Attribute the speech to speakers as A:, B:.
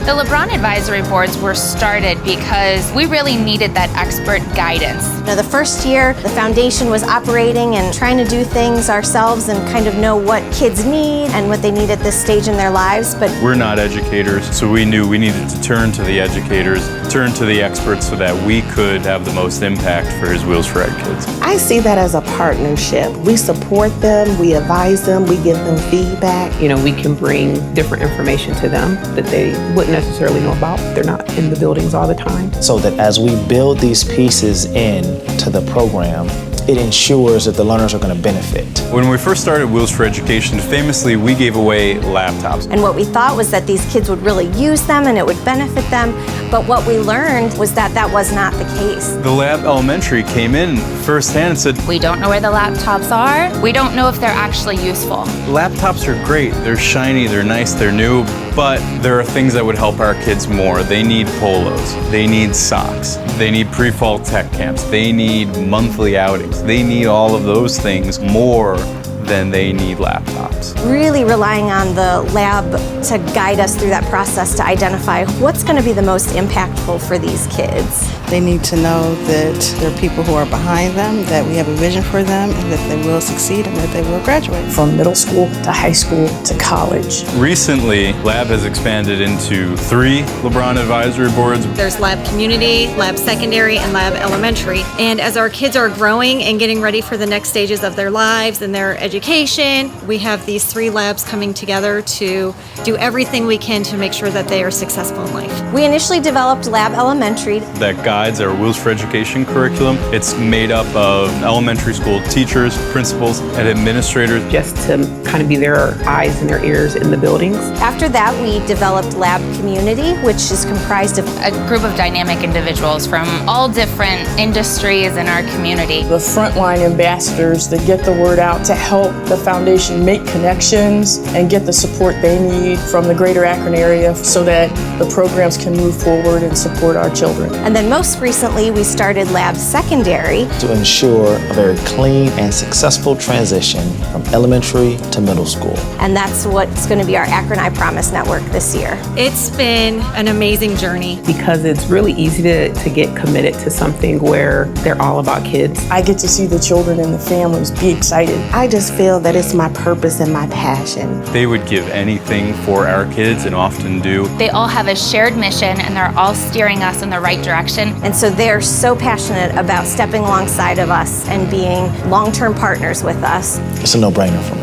A: The LeBron advisory boards were started because we really needed that expert guidance.
B: The first year, the foundation was operating and trying to do things ourselves and kind of know what kids need and what they need at this stage in their lives. But
C: we're not educators, so we knew we needed to turn to the educators, turn to the experts so that we could have the most impact for his Wheels for Ed kids.
D: I see that as a partnership. We support them, we advise them, we give them feedback.
E: We can bring different information to them that they wouldn't necessarily know about. They're not in the buildings all the time.
F: So that as we build these pieces in to the program, it ensures that the learners are going to benefit.
C: When we first started Wheels for Education, famously, we gave away laptops.
B: And what we thought was that these kids would really use them and it would benefit them. But what we learned was that that was not the case.
C: The Lab Elementary came in firsthand and said,
A: we don't know where the laptops are. We don't know if they're actually useful.
C: Laptops are great. They're shiny, they're nice, they're new, but there are things that would help our kids more. They need polos. They need socks. They need pre-fall tech camps. They need monthly outings. They need all of those things more than they need laptops.
B: Really relying on the lab to guide us through that process to identify what's going to be the most impactful for these kids.
G: They need to know that there are people who are behind them, that we have a vision for them, and that they will succeed and that they will graduate.
H: From middle school to high school to college.
C: Recently, Lab has expanded into 3 LeBron advisory boards.
I: There's Lab Community, Lab Secondary, and Lab Elementary. And as our kids are growing and getting ready for the next stages of their lives and their education, we have these 3 labs coming together to do everything we can to make sure that they are successful in life.
B: We initially developed Lab Elementary.
C: That guides our Wheels for Education curriculum. It's made up of elementary school teachers, principals, and administrators.
E: Just to kind of be their eyes and their ears in the buildings.
B: After that, we developed Lab Community, which is comprised of
A: a group of dynamic individuals from all different industries in our community.
H: The frontline ambassadors that get the word out to help the foundation make connections and get the support they need from the greater Akron area so that the programs can move forward and support our children.
B: And then most recently, we started Lab Secondary
F: to ensure a very clean and successful transition from elementary to middle school.
B: And that's what's going to be our Akron I Promise network this year.
I: It's been an amazing journey.
E: Because it's really easy to get committed to something where they're all about kids.
H: I get to see the children and the families be excited.
D: I just feel that it's my purpose and my passion.
C: They would give anything for our kids and often do.
A: They all have a shared mission and they're all steering us in the right direction.
B: And so they're so passionate about stepping alongside of us and being long-term partners with us.
F: It's a no-brainer for me.